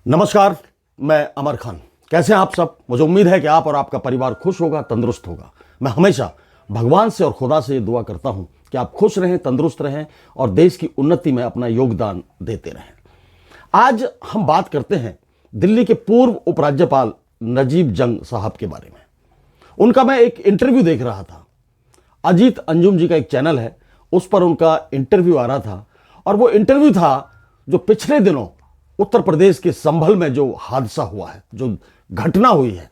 नमस्कार, मैं अमर खान। कैसे हैं आप सब? मुझे उम्मीद है कि आप और आपका परिवार खुश होगा, तंदुरुस्त होगा। मैं हमेशा भगवान से और खुदा से ये दुआ करता हूं कि आप खुश रहें, तंदुरुस्त रहें और देश की उन्नति में अपना योगदान देते रहें। आज हम बात करते हैं दिल्ली के पूर्व उपराज्यपाल नजीब जंग साहब के बारे में। उनका मैं एक इंटरव्यू देख रहा था। अजीत अंजुम जी का एक चैनल है, उस पर उनका इंटरव्यू आ रहा था और वो इंटरव्यू था जो पिछले दिनों उत्तर प्रदेश के संभल में जो हादसा हुआ है, जो घटना हुई है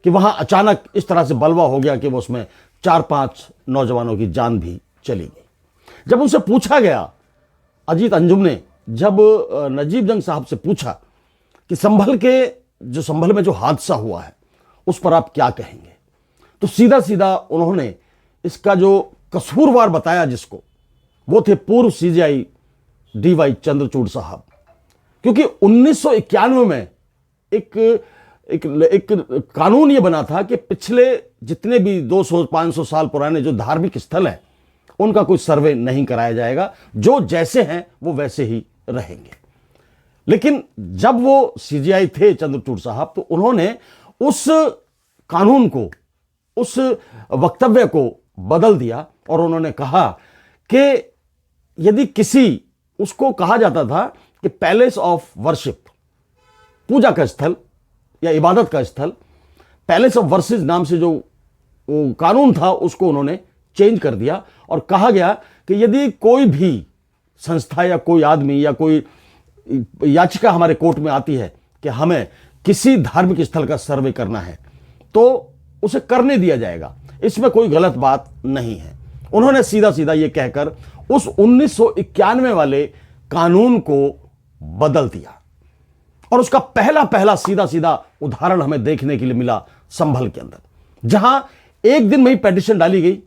कि वहां अचानक इस तरह से बलवा हो गया कि वो उसमें 4-5 नौजवानों की जान भी चली गई। जब उनसे पूछा गया, अजीत अंजुम ने जब नजीब जंग साहब से पूछा कि संभल में जो हादसा हुआ है उस पर आप क्या कहेंगे, तो सीधा सीधा उन्होंने इसका जो कसूरवार बताया जिसको, वो थे पूर्व सीजीआई डीवाई चंद्रचूड़ साहब। क्योंकि 1991 में एक कानून ये बना था कि पिछले जितने भी 200-500 साल पुराने जो धार्मिक स्थल हैं उनका कोई सर्वे नहीं कराया जाएगा, जो जैसे हैं वो वैसे ही रहेंगे। लेकिन जब वो सीजीआई थे चंद्रचूड़ साहब, तो उन्होंने उस कानून को, उस वक्तव्य को बदल दिया और उन्होंने कहा कि यदि किसी, उसको कहा जाता था कि पैलेस ऑफ वर्शिप, पूजा का स्थल या इबादत का स्थल, पैलेस ऑफ वर्शिप नाम से जो कानून था उसको उन्होंने चेंज कर दिया और कहा गया कि यदि कोई भी संस्था या कोई आदमी या कोई याचिका हमारे कोर्ट में आती है कि हमें किसी धार्मिक स्थल का सर्वे करना है तो उसे करने दिया जाएगा, इसमें कोई गलत बात नहीं है। उन्होंने सीधा सीधा ये कहकर उस 1991 वाले कानून को बदल दिया और उसका पहला सीधा सीधा उदाहरण हमें देखने के लिए मिला संभल के अंदर, जहां एक दिन में ही पिटीशन डाली गई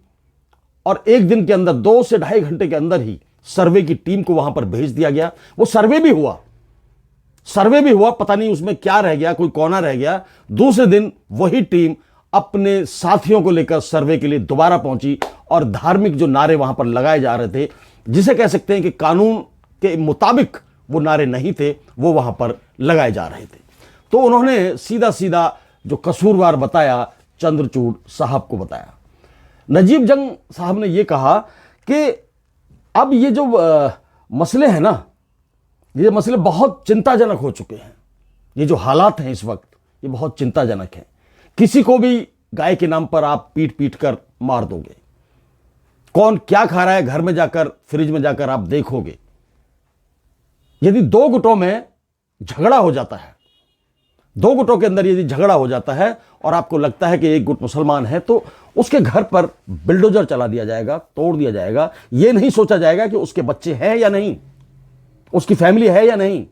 और एक दिन के अंदर 2 से ढाई घंटे के अंदर ही सर्वे की टीम को वहां पर भेज दिया गया। वो सर्वे भी हुआ, पता नहीं उसमें क्या रह गया, कोई कोना रह गया। दूसरे दिन वही टीम अपने साथियों को लेकर सर्वे के लिए दोबारा पहुंची और धार्मिक जो नारे वहां पर लगाए जा रहे थे, जिसे कह सकते हैं कि कानून के मुताबिक वो नारे नहीं थे, वो वहां पर लगाए जा रहे थे। तो उन्होंने सीधा सीधा जो कसूरवार बताया, चंद्रचूड़ साहब को बताया। नजीब जंग साहब ने यह कहा कि अब ये जो मसले हैं ना, ये मसले बहुत चिंताजनक हो चुके हैं। ये जो हालात हैं इस वक्त, ये बहुत चिंताजनक है। किसी को भी गाय के नाम पर आप पीट पीट कर मार दोगे। कौन क्या खा रहा है घर में जाकर, फ्रिज में जाकर आप देखोगे। यदि 2 गुटों में झगड़ा हो जाता है, 2 गुटों के अंदर यदि झगड़ा हो जाता है और आपको लगता है कि एक गुट मुसलमान है, तो उसके घर पर बिल्डोजर चला दिया जाएगा, तोड़ दिया जाएगा। यह नहीं सोचा जाएगा कि उसके बच्चे हैं या नहीं, उसकी फैमिली है या नहीं।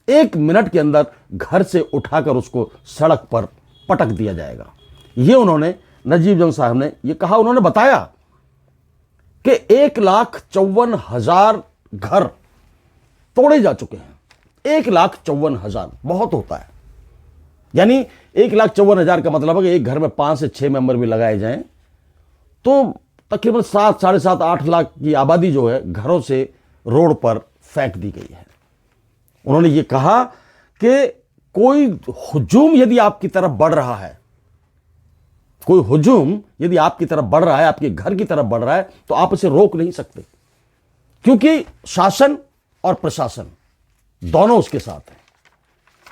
1 मिनट के अंदर घर से उठाकर उसको सड़क पर पटक दिया जाएगा। यह उन्होंने, नजीब जंग साहब ने यह कहा। उन्होंने बताया कि 1,54,000 घर तोड़े जा चुके हैं। 1,54,000 बहुत होता है, यानी 1,54,000 का मतलब है कि एक घर में 5 से 6 मेंबर भी लगाए जाएं तो तकरीबन 7, 7.5, 8 लाख की आबादी जो है घरों से रोड पर फेंक दी गई है। उन्होंने ये कहा कि कोई हुजूम यदि आपकी तरफ बढ़ रहा है, कोई हुजूम यदि आपकी तरफ बढ़ रहा है, आपके घर की तरफ बढ़ रहा है, तो आप इसे रोक नहीं सकते, क्योंकि शासन और प्रशासन दोनों उसके साथ हैं।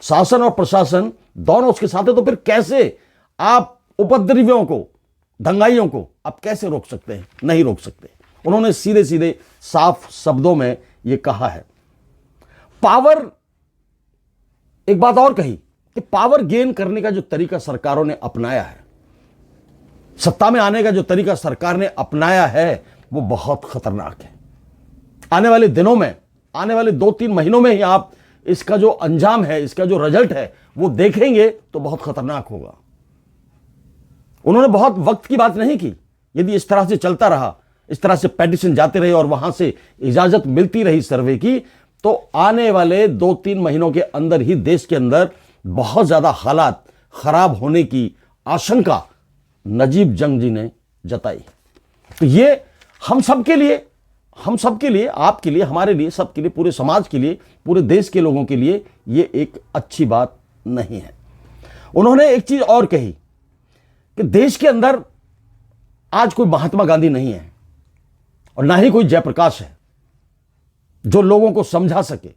शासन और प्रशासन दोनों उसके साथ है, तो फिर कैसे आप उपद्रवियों को, दंगाइयों को आप कैसे रोक सकते हैं? नहीं रोक सकते। उन्होंने सीधे सीधे साफ शब्दों में यह कहा है। पावर, एक बात और कही कि पावर गेन करने का जो तरीका सरकारों ने अपनाया है, सत्ता में आने का जो तरीका सरकार ने अपनाया है, वो बहुत खतरनाक है। आने वाले दिनों में, आने वाले 2-3 महीनों में ही आप इसका जो अंजाम है, इसका जो रिजल्ट है, वो देखेंगे तो बहुत खतरनाक होगा। उन्होंने बहुत वक्त की बात नहीं की। यदि इस तरह से चलता रहा, इस तरह से पेटिशन जाते रहे और वहां से इजाजत मिलती रही सर्वे की, तो आने वाले 2-3 महीनों के अंदर ही देश के अंदर बहुत ज्यादा हालात खराब होने की आशंका नजीब जंग जी ने जताई। तो ये हम सबके लिए हम सबके लिए, आपके लिए, हमारे लिए, सबके लिए, पूरे समाज के लिए, पूरे देश के लोगों के लिए ये एक अच्छी बात नहीं है। उन्होंने एक चीज और कही कि देश के अंदर आज कोई महात्मा गांधी नहीं है और ना ही कोई जयप्रकाश है जो लोगों को समझा सके,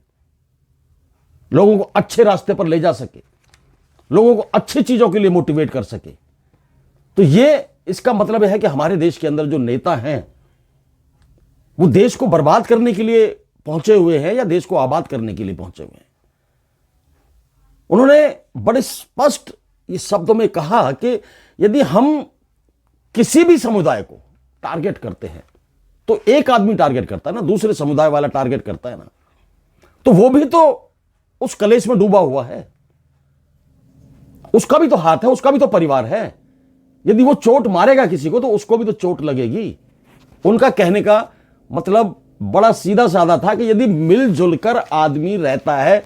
लोगों को अच्छे रास्ते पर ले जा सके, लोगों को अच्छी चीजों के लिए मोटिवेट कर सके। तो ये इसका मतलब है कि हमारे देश के अंदर जो नेता हैं वो देश को बर्बाद करने के लिए पहुंचे हुए हैं या देश को आबाद करने के लिए पहुंचे हुए हैं। उन्होंने बड़े स्पष्ट ये शब्दों में कहा कि यदि हम किसी भी समुदाय को टारगेट करते हैं तो एक आदमी टारगेट करता है ना, दूसरे समुदाय वाला टारगेट करता है ना, तो वो भी तो उस कलेश में डूबा हुआ है, उसका भी तो हाथ है, उसका भी तो परिवार है। यदि वो चोट मारेगा किसी को तो उसको भी तो चोट लगेगी। उनका कहने का मतलब बड़ा सीधा साधा था कि यदि मिलजुल कर आदमी रहता है,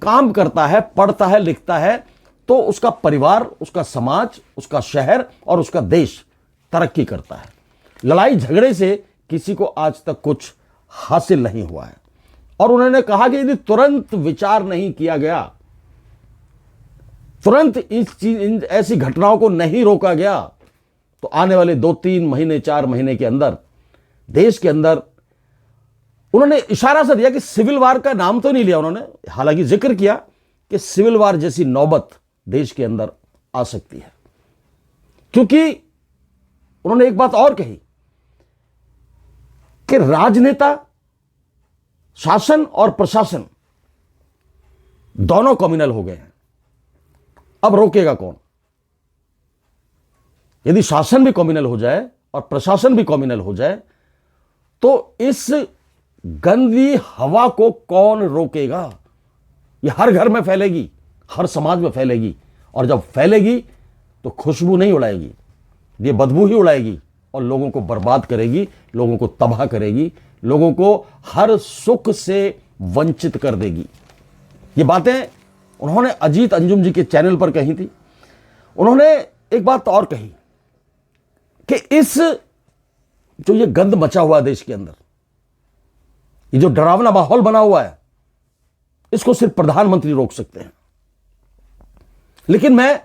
काम करता है, पढ़ता है, लिखता है, तो उसका परिवार, उसका समाज, उसका शहर और उसका देश तरक्की करता है। लड़ाई झगड़े से किसी को आज तक कुछ हासिल नहीं हुआ है। और उन्होंने कहा कि यदि तुरंत विचार नहीं किया गया, तुरंत इन ऐसी घटनाओं को नहीं रोका गया, तो आने वाले 2-3 महीने, 4 महीने के अंदर देश के अंदर, उन्होंने इशारा सा दिया कि सिविल वार का नाम तो नहीं लिया उन्होंने, हालांकि जिक्र किया कि सिविल वार जैसी नौबत देश के अंदर आ सकती है। क्योंकि उन्होंने एक बात और कही कि राजनेता, शासन और प्रशासन दोनों कम्युनल हो गए हैं। अब रोकेगा कौन? यदि शासन भी कम्युनल हो जाए और प्रशासन भी कम्युनल हो जाए तो इस गंदी हवा को कौन रोकेगा? ये हर घर में फैलेगी, हर समाज में फैलेगी, और जब फैलेगी तो खुशबू नहीं उड़ाएगी, ये बदबू ही उड़ाएगी और लोगों को बर्बाद करेगी, लोगों को तबाह करेगी, लोगों को हर सुख से वंचित कर देगी। ये बातें उन्होंने अजीत अंजुम जी के चैनल पर कही थी। उन्होंने एक बात और कही कि इस जो ये गंद मचा हुआ देश के अंदर, ये जो डरावना माहौल बना हुआ है, इसको सिर्फ प्रधानमंत्री रोक सकते हैं। लेकिन मैं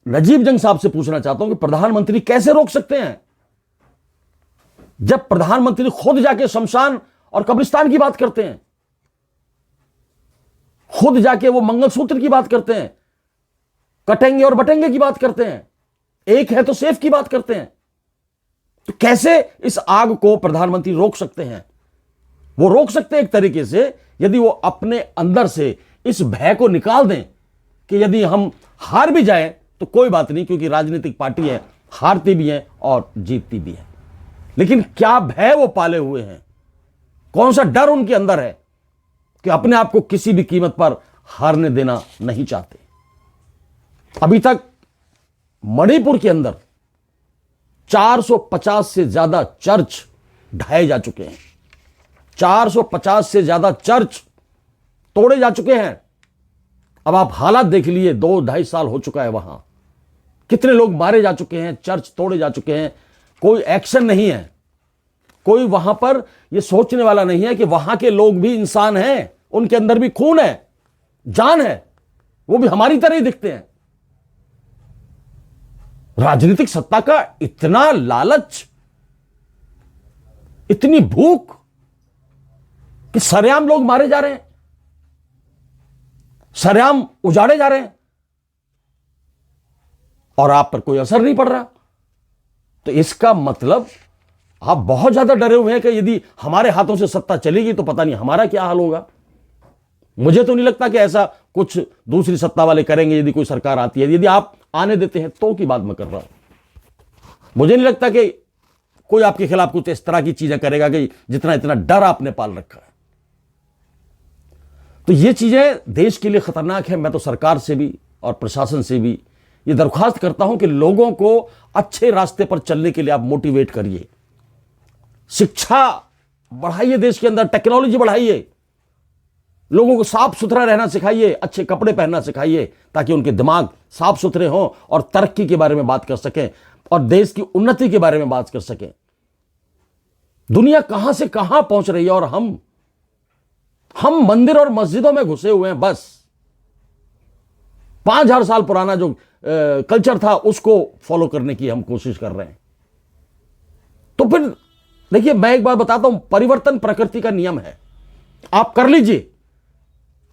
नजीब जंग साहब से पूछना चाहता हूं कि प्रधानमंत्री कैसे रोक सकते हैं जब प्रधानमंत्री खुद जाके शमशान और कब्रिस्तान की बात करते हैं, खुद जाके वो मंगलसूत्र की बात करते हैं, कटेंगे और बटेंगे की बात करते हैं, एक है तो सेफ की बात करते हैं। तो कैसे इस आग को प्रधानमंत्री रोक सकते हैं? वो रोक सकते हैं एक तरीके से यदि वो अपने अंदर से इस भय को निकाल दें कि यदि हम हार भी जाएं तो कोई बात नहीं, क्योंकि राजनीतिक पार्टी है, हारती भी है और जीतती भी है। लेकिन क्या भय वो पाले हुए हैं, कौन सा डर उनके अंदर है कि अपने आप को किसी भी कीमत पर हारने देना नहीं चाहते। अभी तक मणिपुर के अंदर 450 से ज्यादा चर्च ढाए जा चुके हैं, 450 से ज्यादा चर्च तोड़े जा चुके हैं। अब आप हालात देख लिए, 2-2.5 साल हो चुका है, वहां कितने लोग मारे जा चुके हैं, चर्च तोड़े जा चुके हैं, कोई एक्शन नहीं है। कोई वहां पर यह सोचने वाला नहीं है कि वहां के लोग भी इंसान हैं, उनके अंदर भी खून है, जान है, वो भी हमारी तरह ही दिखते हैं। राजनीतिक सत्ता का इतना लालच, इतनी भूख कि सरेआम लोग मारे जा रहे हैं, सरेआम उजाड़े जा रहे हैं और आप पर कोई असर नहीं पड़ रहा। तो इसका मतलब आप बहुत ज्यादा डरे हुए हैं कि यदि हमारे हाथों से सत्ता चलेगी तो पता नहीं हमारा क्या हाल होगा। मुझे तो नहीं लगता कि ऐसा कुछ दूसरी सत्ता वाले करेंगे यदि कोई सरकार आती है। यदि आप आने देते हैं तो की बात मैं कर रहा हूं। मुझे नहीं लगता कि कोई आपके खिलाफ कुछ इस तरह की चीजें करेगा कि जितना इतना डर आपने पाल रखा है। तो ये चीजें देश के लिए खतरनाक है। मैं तो सरकार से भी और प्रशासन से भी ये दरख्वास्त करता हूं कि लोगों को अच्छे रास्ते पर चलने के लिए आप मोटिवेट करिए, शिक्षा बढ़ाइए, देश के अंदर टेक्नोलॉजी बढ़ाइए, लोगों को साफ सुथरा रहना सिखाइए, अच्छे कपड़े पहनना सिखाइए ताकि उनके दिमाग साफ सुथरे हों और तरक्की के बारे में बात कर सकें और देश की उन्नति के बारे में बात कर सकें। दुनिया कहां से कहां पहुंच रही है और हम मंदिर और मस्जिदों में घुसे हुए हैं। बस 5000 साल पुराना जो कल्चर था उसको फॉलो करने की हम कोशिश कर रहे हैं। तो फिर देखिए, मैं एक बात बताता हूं, परिवर्तन प्रकृति का नियम है। आप कर लीजिए,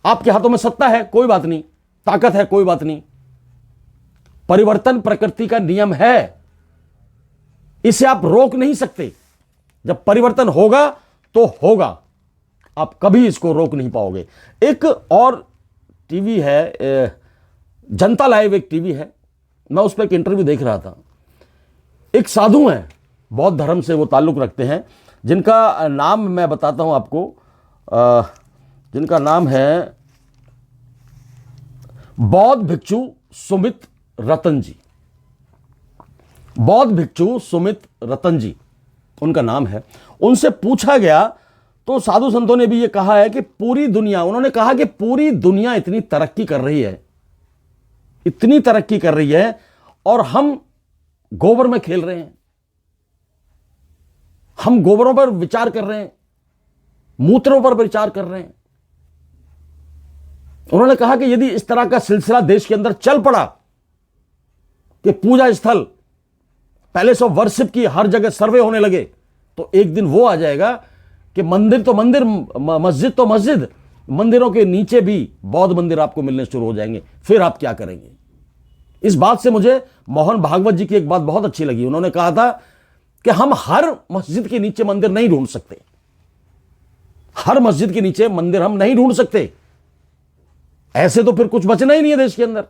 आपके हाथों में सत्ता है, कोई बात नहीं, ताकत है, कोई बात नहीं। परिवर्तन प्रकृति का नियम है, इसे आप रोक नहीं सकते। जब परिवर्तन होगा तो होगा, आप कभी इसको रोक नहीं पाओगे। एक और टीवी है, जनता लाइव एक टीवी है, मैं उस पर एक इंटरव्यू देख रहा था। एक साधु हैं, बौद्ध धर्म से वो ताल्लुक रखते हैं, जिनका नाम मैं बताता हूं आपको, जिनका नाम है बौद्ध भिक्षु सुमित रतन जी। बौद्ध भिक्षु सुमित रतन जी उनका नाम है। उनसे पूछा गया तो साधु संतों ने भी ये कहा है कि पूरी दुनिया, उन्होंने कहा कि पूरी दुनिया इतनी तरक्की कर रही है, इतनी तरक्की कर रही है, और हम गोबर में खेल रहे हैं, हम गोबरों पर विचार कर रहे हैं, मूत्रों पर विचार कर रहे हैं। उन्होंने कहा कि यदि इस तरह का सिलसिला देश के अंदर चल पड़ा कि पूजा स्थल, पैलेस ऑफ वर्शिप की हर जगह सर्वे होने लगे, तो एक दिन वो आ जाएगा कि मंदिर तो मंदिर, मस्जिद तो मस्जिद, मंदिरों के नीचे भी बौद्ध मंदिर आपको मिलने शुरू हो जाएंगे। फिर आप क्या करेंगे? इस बात से मुझे मोहन भागवत जी की एक बात बहुत अच्छी लगी। उन्होंने कहा था कि हम हर मस्जिद के नीचे मंदिर नहीं ढूंढ सकते, हर मस्जिद के नीचे मंदिर हम नहीं ढूंढ सकते। ऐसे तो फिर कुछ बचना ही नहीं है देश के अंदर।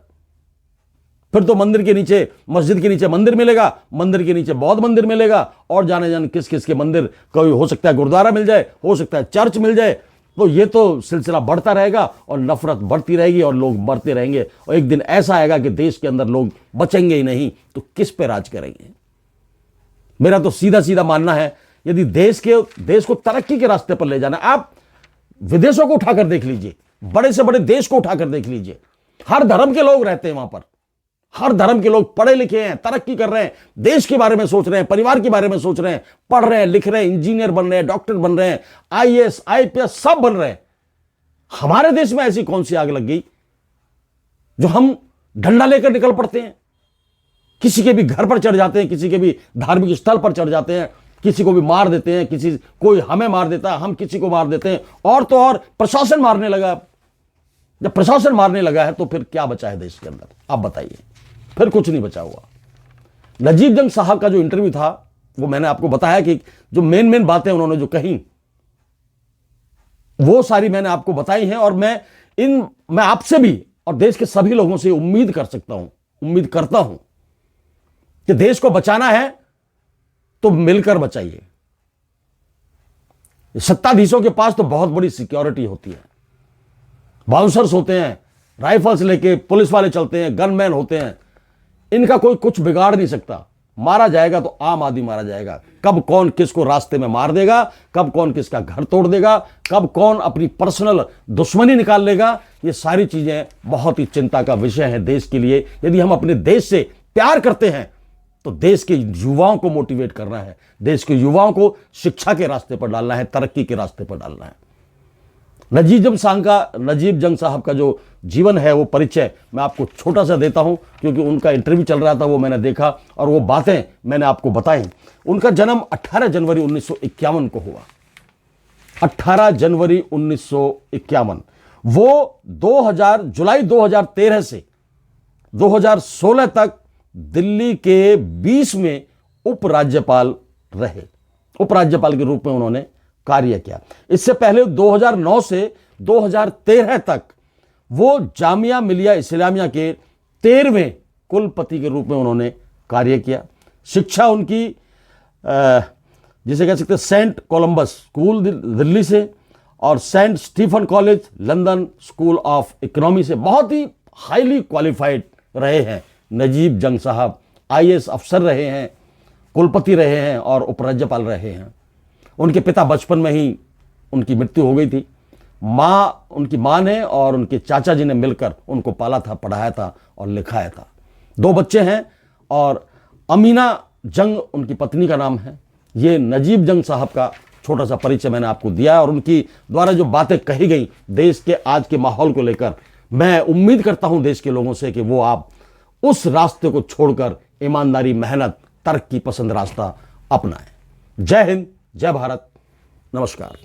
फिर तो मंदिर के नीचे, मस्जिद के नीचे मंदिर मिलेगा, मंदिर के नीचे बौद्ध मंदिर मिलेगा, और जाने जाने किस किस के मंदिर, कोई हो सकता है गुरुद्वारा मिल जाए, हो सकता है चर्च मिल जाए। तो ये तो सिलसिला बढ़ता रहेगा और नफरत बढ़ती रहेगी और लोग मरते रहेंगे, और एक दिन ऐसा आएगा कि देश के अंदर लोग बचेंगे ही नहीं, तो किस पे राज करेंगे? मेरा तो सीधा सीधा मानना है, यदि देश को तरक्की के रास्ते पर ले जाना, आप विदेशों को उठाकर देख लीजिए, बड़े से बड़े देश को उठाकर देख लीजिए, हर धर्म के लोग रहते हैं वहां पर, हर धर्म के लोग पढ़े लिखे हैं, तरक्की कर रहे हैं, देश के बारे में सोच रहे हैं, परिवार के बारे में सोच रहे हैं, पढ़ रहे हैं, लिख रहे हैं, इंजीनियर बन रहे हैं, डॉक्टर बन रहे हैं, आईएएस आईपीएस सब बन रहे हैं। हमारे देश में ऐसी कौन सी आग लग गई जो हम डंडा लेकर निकल पड़ते हैं, किसी के भी घर पर चढ़ जाते हैं, किसी के भी धार्मिक स्थल पर चढ़ जाते हैं, किसी को भी मार देते हैं, कोई हमें मार देता है, हम किसी को मार देते हैं, और तो और प्रशासन मारने लगा। जब प्रशासन मारने लगा है तो फिर क्या बचा है देश के अंदर? आप बताइए, फिर कुछ नहीं बचा हुआ। नजीब जंग साहब का जो इंटरव्यू था, वो मैंने आपको बताया कि जो मेन बातें उन्होंने जो कही, वो सारी मैंने आपको बताई हैं, और मैं आपसे भी और देश के सभी लोगों से उम्मीद करता हूं कि देश को बचाना है तो मिलकर बचाइए। सत्ताधीशों के पास तो बहुत बड़ी सिक्योरिटी होती है, बाउंसर्स होते हैं, राइफल्स लेके पुलिस वाले चलते हैं, गनमैन होते हैं, इनका कोई कुछ बिगाड़ नहीं सकता। मारा जाएगा तो आम आदमी मारा जाएगा। कब कौन किसको रास्ते में मार देगा, कब कौन किसका घर तोड़ देगा, कब कौन अपनी पर्सनल दुश्मनी निकाल लेगा, ये सारी चीजें बहुत ही चिंता का विषय है देश के लिए। यदि हम अपने देश से प्यार करते हैं तो देश के युवाओं को मोटिवेट करना है, देश के युवाओं को शिक्षा के रास्ते पर डालना है, तरक्की के रास्ते पर डालना है। नजीब जंग साहब का जो जीवन है, वो परिचय मैं आपको छोटा सा देता हूं, क्योंकि उनका इंटरव्यू चल रहा था, वो मैंने देखा और वो बातें मैंने आपको बताई। उनका जन्म 18 जनवरी 1951 को हुआ, 18 जनवरी 1951। वो जुलाई 2013 से 2016 तक दिल्ली के 20 में उपराज्यपाल रहे, उपराज्यपाल के रूप में उन्होंने कार्य किया। इससे पहले 2009 से 2013 तक वो जामिया मिलिया इस्लामिया के 13वें कुलपति के रूप में उन्होंने कार्य किया। शिक्षा उनकी जिसे कह सकते हैं सेंट कोलंबस स्कूल दिल्ली से और Saint Stephen college London school of economy से बहुत ही हाईली क्वालिफाइड रहे हैं। नजीब जंग साहब आईएएस अफसर रहे हैं, कुलपति रहे हैं और उपराज्यपाल रहे हैं। उनके पिता बचपन में ही उनकी मृत्यु हो गई थी। उनकी माँ ने और उनके चाचा जी ने मिलकर उनको पाला था, पढ़ाया था और लिखाया था। 2 बच्चे हैं और अमीना जंग उनकी पत्नी का नाम है ये नजीब जंग साहब का छोटा सा परिचय मैंने आपको दिया है, और उनकी द्वारा जो बातें कही गई देश के आज के माहौल को लेकर, मैं उम्मीद करता हूं देश के लोगों से कि वो आप उस रास्ते को छोड़कर ईमानदारी, मेहनत, तरक्की पसंद रास्ता अपनाएं। जय हिंद, जय भारत, नमस्कार।